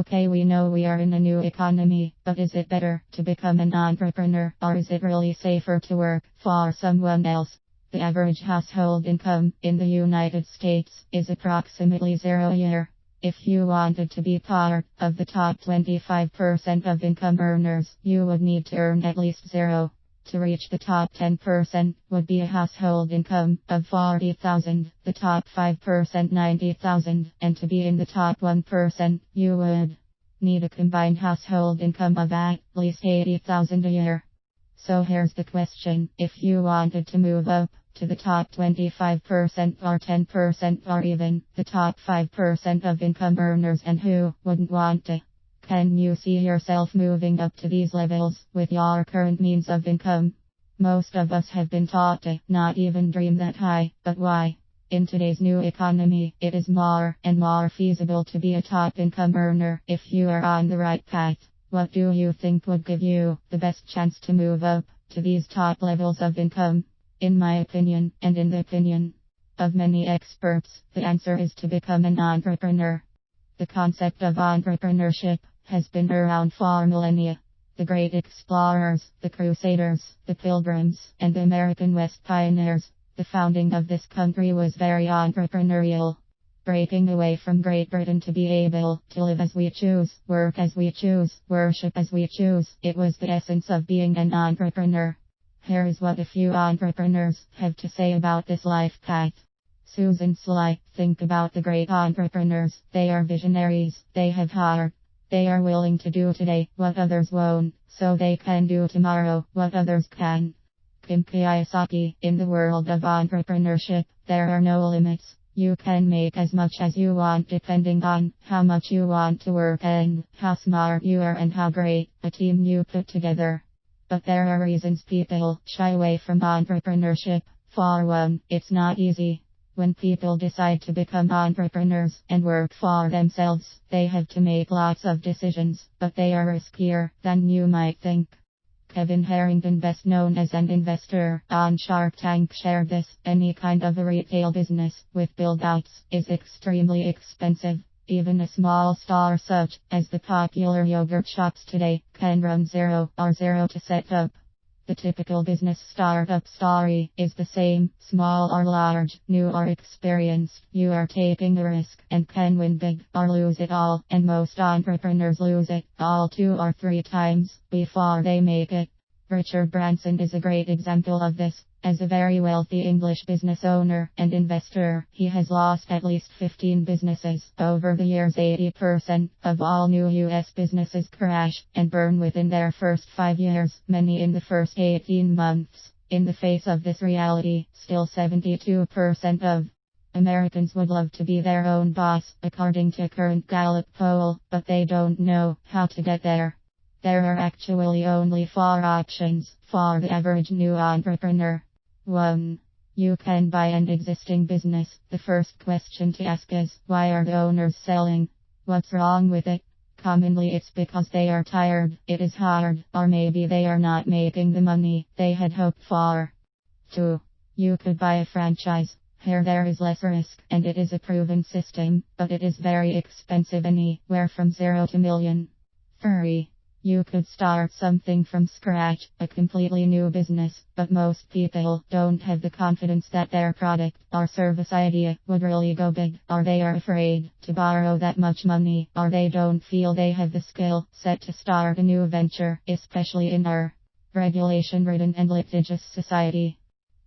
Okay, we know we are in a new economy, but is it better to become an entrepreneur, or is it really safer to work for someone else? The average household income in the United States is approximately zero a year. If you wanted to be part of the top 25% of income earners, you would need to earn at least zero. To reach the top 10% would be a household income of 40,000, the top 5% 90,000, and to be in the top 1%, you would need a combined household income of at least 80,000 a year. So here's the question: if you wanted to move up to the top 25% or 10% or even the top 5% of income earners, and who wouldn't want to? Can you see yourself moving up to these levels with your current means of income? Most of us have been taught to not even dream that high, but why? In today's new economy, it is more and more feasible to be a top income earner if you are on the right path. What do you think would give you the best chance to move up to these top levels of income? In my opinion, and in the opinion of many experts, the answer is to become an entrepreneur. The concept of entrepreneurship has been around for millennia. The great explorers, the crusaders, the pilgrims, and the American West pioneers, the founding of this country was very entrepreneurial. Breaking away from Great Britain to be able to live as we choose, work as we choose, worship as we choose, it was the essence of being an entrepreneur. Here is what a few entrepreneurs have to say about this life path. Susan Sly: think about the great entrepreneurs. They are visionaries. They have heart. They are willing to do today what others won't, so they can do tomorrow what others can. Kim Kiyosaki: in the world of entrepreneurship, there are no limits. You can make as much as you want depending on how much you want to work and how smart you are and how great a team you put together. But there are reasons people shy away from entrepreneurship. For one, it's not easy. When people decide to become entrepreneurs and work for themselves, they have to make lots of decisions, but they are riskier than you might think. Kevin Harrington, best known as an investor on Shark Tank, shared this: any kind of a retail business with build-outs is extremely expensive. Even a small store such as the popular yogurt shops today can run zero to set up. The typical business startup story is the same: small or large, new or experienced, you are taking a risk and can win big or lose it all, and most entrepreneurs lose it all 2 or 3 times before they make it. Richard Branson is a great example of this. As a very wealthy English business owner and investor, he has lost at least 15 businesses over the years. 80% of all new US businesses crash and burn within their first 5 years, many in the first 18 months. In the face of this reality, still 72% of Americans would love to be their own boss, according to a current Gallup poll, but they don't know how to get there. There are actually only 4 options for the average new entrepreneur. 1. You can buy an existing business. The first question to ask is, why are the owners selling? What's wrong with it? Commonly it's because they are tired, it is hard, or maybe they are not making the money they had hoped for. 2. You could buy a franchise. Here there is less risk, and it is a proven system, but it is very expensive, anywhere from 0 to million. 3. You could start something from scratch, a completely new business, but most people don't have the confidence that their product or service idea would really go big, or they are afraid to borrow that much money, or they don't feel they have the skill set to start a new venture, especially in our regulation-ridden and litigious society.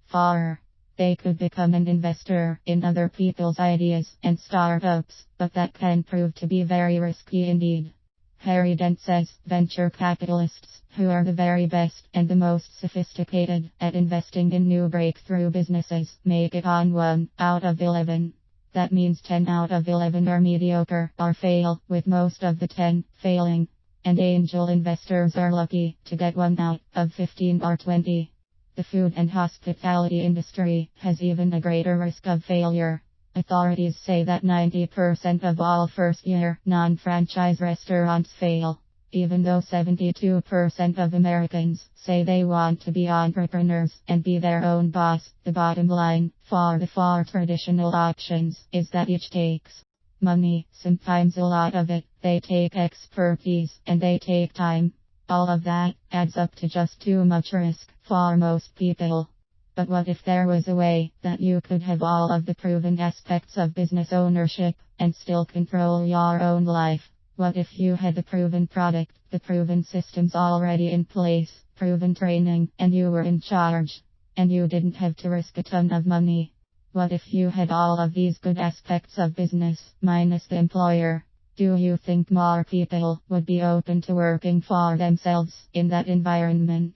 4. They could become an investor in other people's ideas and startups, but that can prove to be very risky indeed. Harry Dent says, venture capitalists, who are the very best and the most sophisticated at investing in new breakthrough businesses, make it on 1 out of 11. That means 10 out of 11 are mediocre or fail, with most of the 10 failing. And angel investors are lucky to get 1 out of 15 or 20. The food and hospitality industry has even a greater risk of failure. Authorities say that 90% of all first-year non-franchise restaurants fail. Even though 72% of Americans say they want to be entrepreneurs and be their own boss, the bottom line for the 4 traditional options is that each takes Money, sometimes a lot of it, they take expertise, and they take time. All of that adds up to just too much risk for most people. But what if there was a way that you could have all of the proven aspects of business ownership and still control your own life? What if you had the proven product, the proven systems already in place, proven training, and you were in charge, and you didn't have to risk a ton of money? What if you had all of these good aspects of business, minus the employer? Do you think more people would be open to working for themselves in that environment?